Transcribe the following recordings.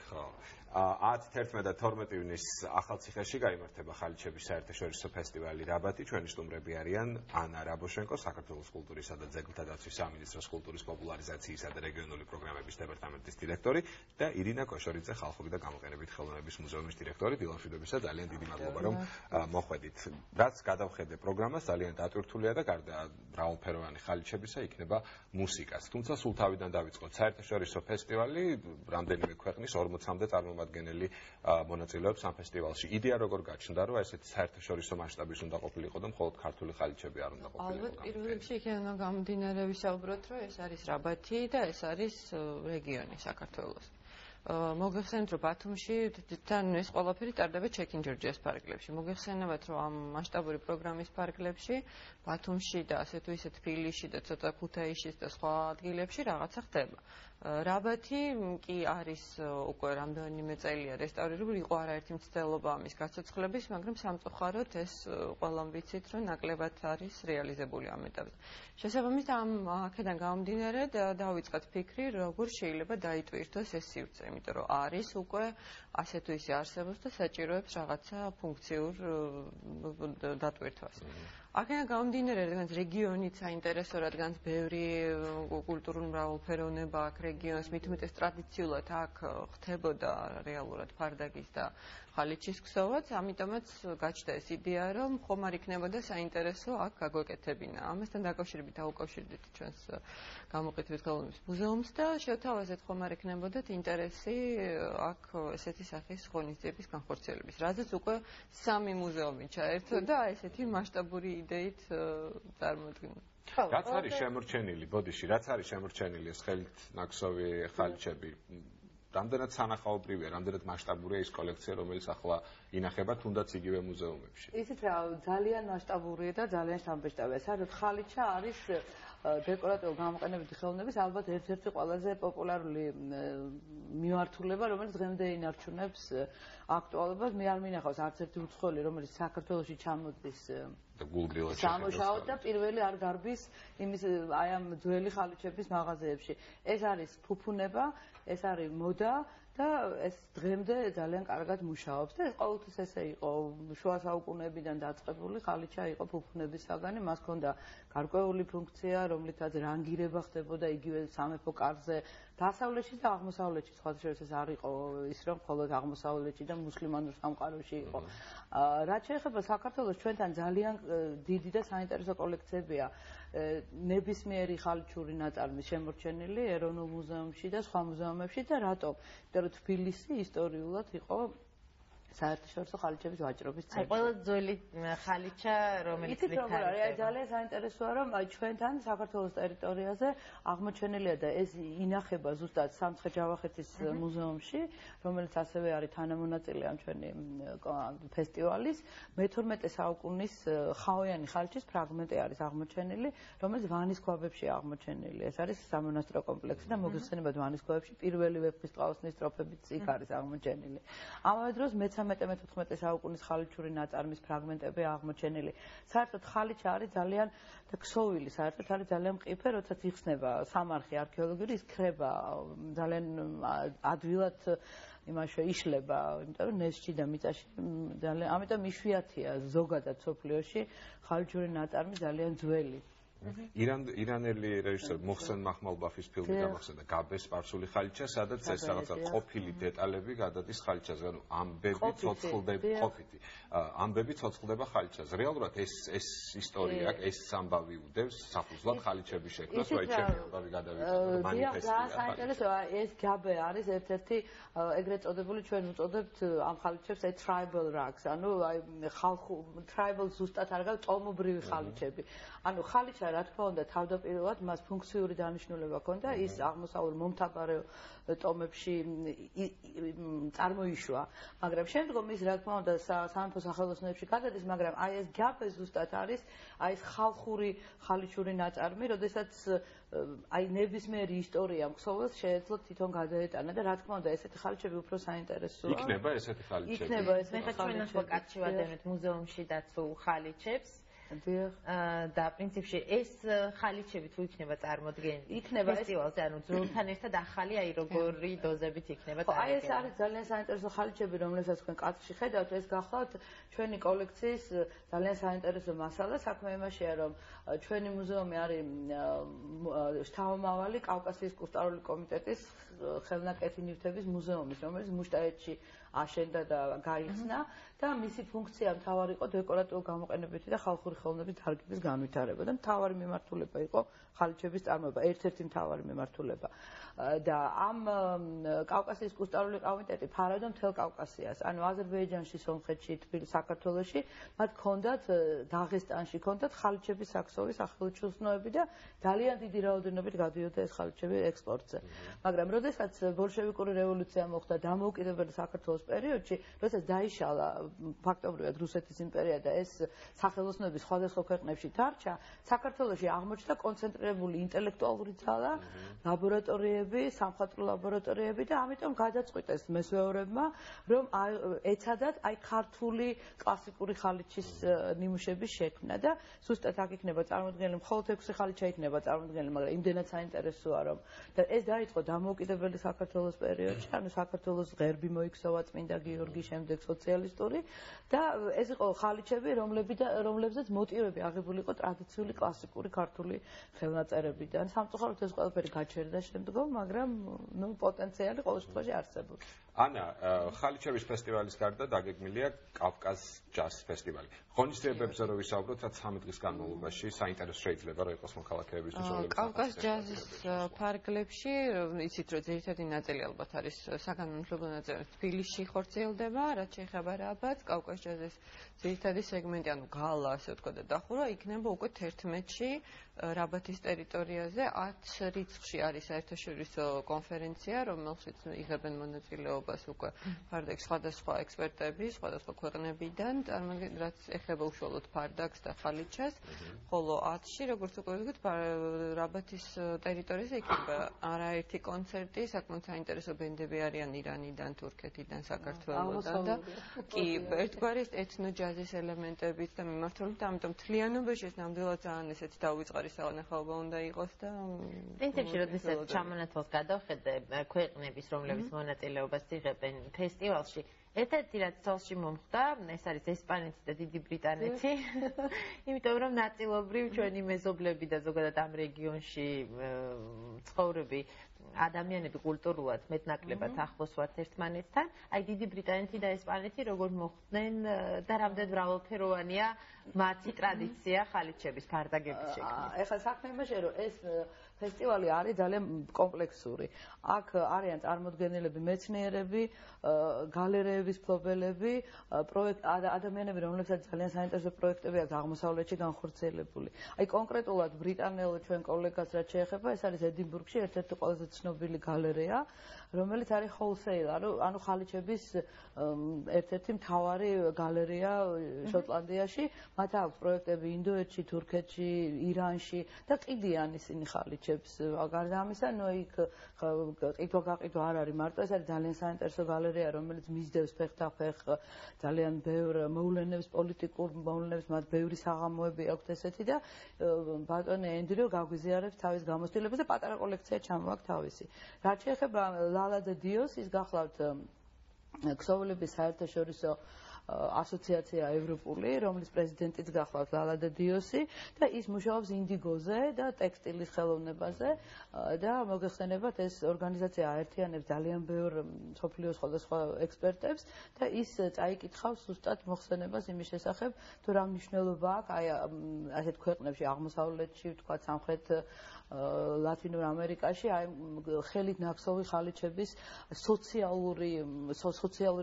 ხო. 10-11 და 12 ივნის ახალციხეში გაიმართება ხალიჩების საერთაშორისო ფესტივალი რაბათი. ჩვენი სტუმრები არიან ანა რაბოშენკო, საქართველოს კულტურისა და ძეგლთა დაცვის სამინისტროს კულტურის პოპულარიზაციისა და რეგიონული პროგრამების დეპარტამენტის დირექტორი და ირინა კოშორიძე, ხალხური და გამოყენებით ხელოვნების მუზეუმის დირექტორი. დილამშვიდობისა, ძალიან დიდი მადლობა, რომ მოხვედით. რაც გადავხედე პროგრამას, ძალიან დატვირთულია და გარდა მრავალფეროვანი ხალიჩებისა იქნება მუსიკაც. თუმცა სულ თავიდან დავიწყოთ. საერთაშორისო ფესტივალი რამდენიმე ქვეყნის 40-მდე წარმომადგენელი მონაწილეობს ამ ფესტივალში. იდეა როგორ გაჩნდა, რომ ესეთი საერთაშორისო მასშტაბის უნდა ყოფილიყო და მხოლოდ ქართული ხალიჩები არ უნდა ყოფილიყო? ალბათ პირველ რიგში იქნება გამომდინარე ვისაუბროთ, რომ ეს არის რაბათი და ეს არის რეგიონი საქართველოს. მოგეხსენებთ, რომ ბათუმში თან ეს ყველაფერი ტარდება ჩეკინ ჯორჯიას პარკლებში. მოგეხსენებათ, რომ ამ მასშტაბური პროგრამის პარკლებში, ბათუმში და ასე თუ ისე თბილისში და ცოტა ქუთაისში და სხვა ადგილებში რაღაცა ხდება. რაბათი კი არის უკვე რამდენიმე წელია რესტავრირებული, იყო არაერთი მცდელობა ამის გაცოცხლების, მაგრამ სამწუხაროდ ეს ყველამ ვიცით, რომ ნაკლებად არის რეალიზებული ამ ეტაპზე. შესაბამისად, აქედან გამომდინარე დავიწყეთ ფიქრი, როგორ შეიძლება დაიტვირთოს ეს სივრცე, იმიტომ რომ არის უკვე ასე თუ ისე არსებობს და საჭიროებს რაღაცა ფუნქციურ დატვირთვას. აქედან გამომდინარე, რადგანაც რეგიონით საინტერესო, რადგანაც ბევრი კულტურული მრავალფეროვნება აქ რეგიონს, მით უმეტეს ტრადიციულად აქ ხდებოდა რეალურად ფარდაგის და ხალიჩის ქსოვაც, ამიტომაც გაჩნდა ეს იდეა, რომ ხომ არ იქნებოდა საინტერესო აქ გაგვეკეთებინა. ამასთან დაკავშირებით დაუკავშირდით ჩვენს გამოყენებით ხელოვნების მუზეუმს და შევთავაზეთ ხომ არ იქნებოდათ ინტერესი აქ ესეთი სახის ღონისძიების განხორციელების. რაზეც უკვე 3 მუზეუმი ჩაერთო და ესეთი მასშტაბური იდეით წარმოადგინა. რაც არის შემორჩენილი, ბოდიში, რაც არის შემორჩენილი ეს ხელით ნაკსოვი ხალიჩები? რამდენად სანახაობრივია, რამდენად მასშტაბურია ის კოლექცია, რომელიც ახლა ინახება თუნდაც იგივე მუზეუმებში? ისიც რა, ძალიან მასშტაბურია და ძალიან სამბეჭდავია. საერთოდ ხალიჩა არის დეკორატიულ გამოყენებითი ხელოვნების ალბათ ერთ-ერთი ყველაზე პოპულარული მიმართულება, რომელიც დღემდე ინარჩუნებს აქტუალობას. მე არ მინახავს არც ერთი უცხოელი, რომელიც საქართველოში ჩამოდის სამუშაოდ და პირველი არ გარბის იმის აი ამ ძველი ხალიჩების მაღაზიებში. ეს არის ფუფუნება, ეს არის მოდა და ეს დღემდე ძალიან კარგად მუშაობს და ეს ყოველთვის ესე იყო. შუა საუკუნეებიდან დაწყებული ხალიჩა იყო ფუფუნების საგანი, მას ჰქონდა გარკვეული ფუნქცია, რომლითაც რანგირება ხდებოდა იგივე სამეფო კარზე. დასავლეთში და აღმოსავლეთში სხვადასხვა ეს არ იყო ის, რომ მხოლოდ აღმოსავლეთში და მუსლიმანურ სამყაროში იყო. რაც შეეხება საქართველოს, ჩვენთან ძალიან დიდი და საინტერესო კოლექციებია ნებისმიერი ხალიჩური ნაწარმის შემორჩენილი ეროვნულ მუზეუმში და სხვა მუზეუმებში და რატომ? იმიტომ რომ თბილისი ისტორიულად იყო საერთაშორისო ხალიჩების ვაჭრობის ცენტრი. ყველა ძველი ხალიჩა, რომელიც არის ძალიან საინტერესოა, რომ ჩვენთან საქართველოს ტერიტორიაზე აღმოჩენილია და ეს ინახება ზუსტად სამცხე-ჯავახეთის მუზეუმში, რომელიც ასევე არის თანამონაწილე ამ ჩვენი ფესტივალის. მე-12 საუკუნის ხავიანი ხალიჩის ფრაგმენტი არის აღმოჩენილი, რომელიც ვანის ქვაბებშია აღმოჩენილი. ეს არის სამონასტრო კომპლექსი და მოგეხსენებათ ვანის ქვაბებში პირველი ვეფხისტყაოსნის სტროფებიც იქ არის აღმოჩენილი. ამავე დროს მე-14 საუკუნის ხალიჩური ნაწარმის ფრაგმენტები აღმოჩენილი. საერთოდ ხალიჩა არის ძალიან და ქსოვილი, საერთოდ არის ძალიან მყიფე, როდესაც იხსნება სამარხი არქეოლოგიური, ის ქრება ძალიან ადვილად იმაში იშლება, იმიტომ რომ ნესში და მიწაში ძალიან, ამიტომ იშვიათია ზოგადად სოფლიოში ხალიჩური ნაწარმი ძალიან ძველი. ირანელი რეჟისორ მოხსენ მაჰმალბაფის ფილმი გამახსენდა გაბეს სპარსული ხალიჩა, სადაც ეს რაღაცა ყოფილი დეტალები გადადის ხალიჩაზე, ანუ ამბები ცოცხლდება ხალიჩაზე. რეალურად ეს ისტორია, ეს ამბავი უდევს საფუძვლად ხალიჩების შექმნას, რომ აი ჩემი ამბავი გადავიწყო მანიფესტია. საინტერესოა, ეს გაბე არის ერთ-ერთი ეგრეთ წოდებული, ჩვენ უწოდებთ ამ ხალიჩებს აი tribal rugs, ანუ აი ხალხურ tribal ზუსტად არ გავს ტომობრივი ხალიჩები. ანუ ხალიჩა რა თქმა უნდა თავდაპირველად მას ფუნქციური დანიშნულება ჰქონდა, ის აღმოსავლურ მომთაბარე ტომებში წარმოიშვა, მაგრამ შემდგომ ის რა თქმა უნდა სამეფო სახელოსნოებში გადადის, მაგრამ აი ეს გაბე ზუსტად არის აი ეს ხალხური ხალიჩური ნაწარმი, როდესაც აი ნებისმიერი ისტორია მხოლოდ შეეძლო თვითონ გადაეტანა და რა თქმა უნდა ესეთი ხალიჩები უფრო საინტერესოა. იქნება ესეთი ხალიჩები. იქნება ესეთი ხალიჩები. ჩვენ ახლა კაცი ვადევნით მუზეუმში დაცულ ხალიჩებს. და პრინციპში ეს ხალიჩები თუ იქნება წარმოდგენილი ფესტივალზე, ანუ ძროთან ერთად ახალი აი როგორი დოზებით იქნება წარმოდგენილი. აი ეს არის ძალიან საინტერესო ხალიჩები, რომლებსაც თქვენ კადრში ხედავთ, ეს გახლავთ ჩვენი კოლექციის ძალიან საინტერესო მასალა. საქმე იმაშია, რომ ჩვენი მუზეუმი არის შთამომავალი კავკასიის კულტურული კომიტეტის ხელნაკეთი ნივთების მუზეუმის, რომელიც მუშტაეთში აშენდა და გაიხსნა და მისი ფუნქცია მთავარი იყო დეკორატიულ გამოყენებითი და ხალხური ხელოვნების დარგების განვითარება და მთავარი მიმართულება იყო ხალიჩების წარმოება, ერთ-ერთი მთავარი მიმართულება. და ამ კავკასიის კულტურული კომიტეტი ფარავდა მთელ კავკასიას, ანუ აზერბაიჯანში, სომხეთში, თბილისში, საქართველოში, მათ ჰქონდათ დაღესტანში ჰქონდათ ხალიჩების საქსოვი სახელმწიფოებები და ძალიან დიდი რაოდენობით გადიოდა ეს ხალიჩები ექსპორტზე. მაგრამ როდესაც ბოლშევიკური რევოლუცია მოხდა დამოუკიდებელი საქართველოს პერიოდში, როდესაც დაიშალა ფაქტობრივად რუსეთის იმპერია და ეს სახელოსნოები სხვადასხვა ქვეყნებში დარჩა, საქართველოში აღმოჩნდა კონცენტრირებული ინტელექტუალური ძალა, ლაბორატორიები, სამხატვრო ლაბორატორიები და ამიტომ გადაწყვიტეს მესვეურებმა, რომ ეცადათ აი ქართული კლასიკური ხალიჩის ნიმუშების შექმნა და ზუსტად აქ იქნება წარმოდგენილი, მხოლოდ 6 ხალიჩა იქნება წარმოდგენილი, მაგრამ იმდენად საინტერესოა, რომ და ეს დაიწყო დამოუკიდებელი საქართველოს პერიოდში, ანუ საქართველოს ღერბი მოიქცევა წმინდა გიორგის შემდეგ სოციალისტური და ეს იყო ხალიჩები, რომლებზეც მოტივები აღებული იყო ტრადიციული კლასიკური ქართული ხელნაწერებიდან. სამწუხაროდ ეს ყველაფერი გაჩერდა შემდგომ, მაგრამ პოტენციალი ყოველ შემთხვევაში არსებობს. ანა, ხალიჩების ფესტივალის გარდა დაგეგმილია კავკას ჯაზ ფესტივალი. ღონისძიებებზე რო ვისაუბროთ, რაც 3 დღის განმავლობაში საინტერესო შეიძლება რომ იყოს მოქალაქეებისთვის. კავკას ჯაზის ფარგლებში, იცით რომ ძირითადი ნაწილი ალბათ არის საგანმანათლებლო ნაწილი თბილისში ხორციელდება, რაც შეეხება რაბათს, კავკას ჯაზის ძირითადი სეგმენტი, ანუ გალა, ასე ვთქვა და დახურვა იქნება უკვე 11-ში რაბათის ტერიტორიაზე 10 რიცხვში არის საერთაშორისო კონფერენცია, რომელშიც იღებენ მონაწილეობას უკვე ფარდაკს სხვადასხვა ექსპერტები, სხვადასხვა ქვეყნებიდან, რაც ეხება უშუალოდ ფარდაკს და ხალიჩას, ხოლო 10-ში, როგორც უკვე ვთქვით, რაბათის ტერიტორიაზე იქნება არაერთი კონცერტი, საკმაოდ საინტერესო ბენდები არიან ირანიდან, თურქეთიდან, საქართველოსდან და კი ერთგვარი ეთნოჯაზის ელემენტებით და მიმართულებით, ამიტომ მთლიანობაში ეს ნამდვილად ძალიან ესეთი დაუვიწყარი სანახაობა უნდა იყოს და პრინციპში როდესაც ჩამონათვალს გადავხედე ქვეყნების, რომლებიც მონაწილეობას იღებენ ფესტივალში, ერთ-ერთი რაც თვალში მომხვდა, ეს არის ესპანეთი და დიდი ბრიტანეთი, იმიტომ რომ ნაწილობრივ ჩვენი მეზობლები და ზოგადად ამ რეგიონში ცხოვრები ადამიანები კულტურულად მეტნაკლებად ახლოს ვართ ერთმანეთთან. აი დიდი ბრიტანეთი და ესპანეთი როგორ მოხვდნენ და რამდენ მრავალფეროვანია მათი ტრადიცია ხალიჩების ფარდაგების შექმნა. ეხლა საქმე იმაშია, რომ ეს ფესტივალი არის ძალიან კომპლექსური. აქ არიან წარმოდგენილები, მეცნიერები, გალერეების მფლობელები, ადამიანები, რომლებსაც ძალიან საინტერესო პროექტები აქვს აღმოსავლეთში განხორციელებული. აი კონკრეტულად ბრიტანელ ჩვენ კოლეგას რაც შეეხება, ეს არის ედინბურგში ერთ-ერთი ყველაზე ცნობილი გალერეა, რომელიც არის wholesaler, ანუ ხალიჩების ერთ-ერთი მთავარი გალერეა შოტლანდიაში. მათ აქვს პროექტები ინდოეთში, თურქეთში, ირანში და ყიდიან ისინი ხალიჩებს. გარდა ამისა, იქ ყიდვა-გაყიდვა არ არის მარტო, ეს არის ძალიან საინტერესო გალერეა, რომელიც მისდევს ფეხ-და-ფეხ ძალიან ბევრ მოვლენებს, პოლიტიკურ მოვლენებს, მათ ბევრი საღამოები აქვთ ესეთი და ბატონი ენდრიუ გაგვიზიარებს თავის გამოცდილებას და პატარა კოლექცია ჩამოაქვს თავისი. რაც შეეხება ლალა და დიოს, ის გახლავთ ქსოვილების საერთაშორისო ასოციაცია ევროპული, რომლის პრეზიდენტიც გახლავთ ლალა და დიოსი და ის მუშაობს ინდიგოზე და ტექსტილის ხელოვნებაზე და მოგეხსენებათ ეს ორგანიზაცია აერთიანებს ძალიან ბევრ მსოფლიოს სხვადასხვა ექსპერტებს და ის წაიკითხავს ზუსტად მოხსენებას იმის შესახებ, თუ რა მნიშვნელობა აქვს აი ასეთ ქვეყნებში აღმოსავლეთში, ვთქვათ სამხრეთ ლათინურ ამერიკაში აი ხელით ნაქსოვი ხალიჩების სოციალური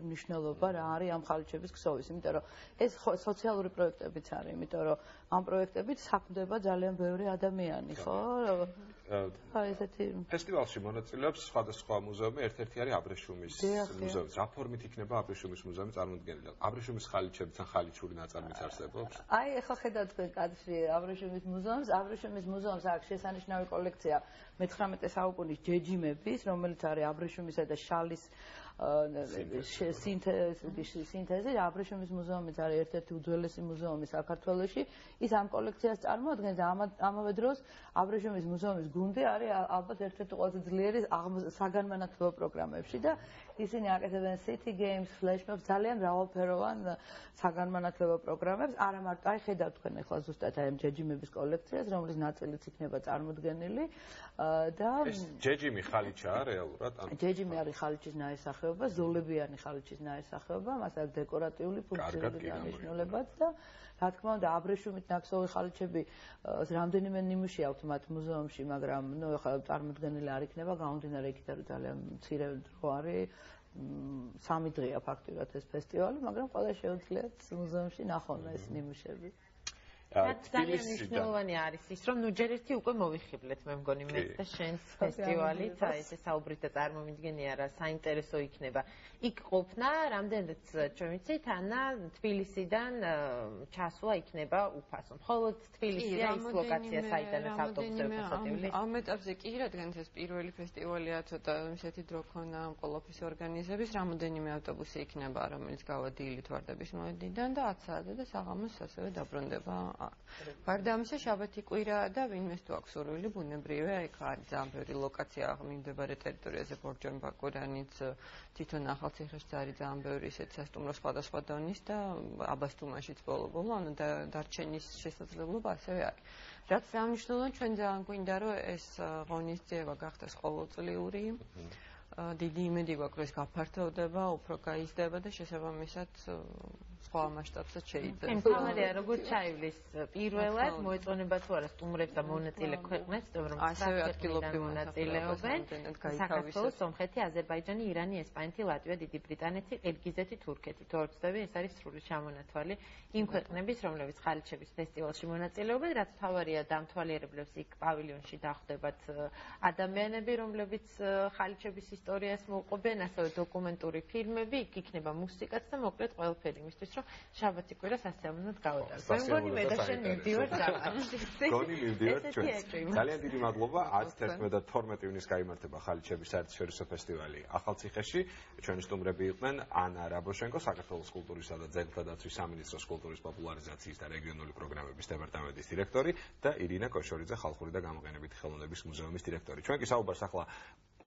მნიშვნელობა რა არის ამ ხალიჩების ქსოვის, იმიტომ რომ ეს სოციალური პროექტებიც არის, იმიტომ რომ ამ პროექტებით საქმდება ძალიან ბევრი ადამიანი, ხო? აი ესეთი ფესტივალში მონაწილეობს სხვადასხვა მუზეუმი, ერთ-ერთი არის აბრეშუმის მუზეუმი. რა ფორმით იქნება აბრეშუმის მუზეუმი წარმოდგენილი? აბრეშუმის ხალიჩებიც ან ხალიჩური ნაწარმიც არსებობს? აი ეხლა ხედავთ თქვენ კადრში აბრეშუმის მუზეუმს აქვს შესანიშნავი კოლექცია მე-19 საუკუნის ჯეჯიმების, რომელიც არის აბრეშუმისა და შალის სინთეზი. აბრეშუმის მუზეუმიც არის ერთ-ერთი უძველესი მუზეუმი საქართველოში. ის ამ კოლექციას წარმოადგენს და ამავე დროს აბრეშუმის მუზეუმის გუნდი არის ალბათ ერთ-ერთი ყველაზე ძლიერი საგანმანათლებლო პროგრამებში და ისინი აკეთებენ city games, flash mobs, ძალიან მრავალფეროვან საგანმანათლებლო პროგრამებს. არა მარტო, აი ხედავთ თქვენ ახლა ზუსტად აი ამ ჯეჯიმების კოლექციას, რომლის ნაწილიც იქნება წარმოდგენილი და ეს ჯეჯიმი ხალიჩაა რეალურად? ჯეჯიმი არის ხალიჩის ნაირსახეობა, ზოლებიანი ხალიჩის ნაირსახეობა, მას აქვს დეკორატიული ფუნქციები და მნიშვნელობაც და რა თქმა უნდა, აბრეშუმით ნაკსოვი ხალიჩები რამდენიმე ნიმუში აქვთ მათ მუზეუმში, მაგრამ ნუ ახლა წარმოდგენილი არ იქნება, გამომდინარე იქიდან რომ ძალიან მცირე დრო არის. 3 დღეა ფაქტურად ეს ფესტივალი, მაგრამ ყველა შეუძლიათ მუზეუმში ნახონ ეს ნიმუშები. ძალიან მნიშვნელოვანი არის ის, რომ ნუ ჯერ ერთი უკვე მოვიხიბლეთ, მე მგონი მეც და შენს ფესტივალით, აი ესე საუბრით და წარმომიდგენია რა საინტერესო იქნება. იქ ყოფნა, რამდენიც ჩვენ ვიცით, ანა თბილისიდან ჩასვლა იქნება უფასო. მხოლოდ თბილისია ის ლოკაცია, საიდანაც ავტობუსები მოსატივლი. ამ ეტაპზე კი, რადგან ეს პირველი ფესტივალია, ცოტა ისეთი დრო ქონა ამ ყოველთვის ორგანიზების, რამოდენიმე ავტობუსი იქნება, რომელიც გავადიილით ვარდების მოედნიდან და 10 საათზე და საღამოს ასევე დაბრუნდება. გარდა ამისა, შაბათი კვირაა და ვინმეს თუ აქვს სურვილი, ბუნებრივია, იქ არის ძალიან ბევრი ლოკაცია მიმდებარე ტერიტორიაზე, ბორჯომი, ბაკურიანიც, თვითონ ახალციხეშიც არის ძალიან ბევრი ისეთი სასტუმრო სხვადასხვა დონის და აბასთუმაშიც ბოლო-ბოლო, ანუ დარჩენის შესაძლებლობა ასევე არის. რაც სამნიშნელოა, ჩვენ ძალიან გვინდა, რომ ეს ღონისძიება გახდეს ყოველწლიური. დიდი იმედი გვაქვს, რომ ეს გაფართოვდება, უფრო გაიზრდება და შესაბამისად სხვა მასშტაბსაც შეიძლება. თამარია, როგორ ჩაივლის პირველად მოეწონება თუ არა სტუმრებს და მონაწილე ქვეყნებს, რომ ასევე ადგილობრივ მონაწილეობენ. საქართველოს, სომხეთი, აზერბაიჯანი, ირანი, ესპანეთი, ლატვია, დიდი ბრიტანეთი, ყირგიზეთი, თურქეთი. თუ არ ვცდები, ეს არის სრული ჩამონათვალი იმ ქვეყნების, რომლებიც ხალიჩების ფესტივალში მონაწილეობენ, რაც თავარია დამთვალიერებლებს იქ პავილიონში დახვდებათ ადამიანები, რომლებიც ხალიჩების ისტორიას მოყვებენ, ასევე დოკუმენტური ფილმები, იქ იქნება მუსიკაც და მოკლედ ყველაფერი იმისთვის, რომ შაბათი კვირა სასიამოვნოდ გავატაროთ. მე მგონი მე და შენ მივდივართ ჯამში. გონი მივდივართ ჩვენ. ძალიან დიდი მადლობა. 10, 11 და 12 ივნის გაიმართება ხალიჩების საერთაშორისო ფესტივალი ახალციხეში. ჩვენი სტუმრები იყვნენ ანა რაბოშენკო, საქართველოს კულტურისა და ძეგლთა დაცვის სამინისტროს კულტურის პოპულარიზაციის და რეგიონული პროგრამების დეპარტამენტის დირექტორი და ირინა კოშორიძე, ხალხური და გამოყენებითი ხელოვნების მუზეუმის დირექტორი. ჩვენ კი საუბარს ახლა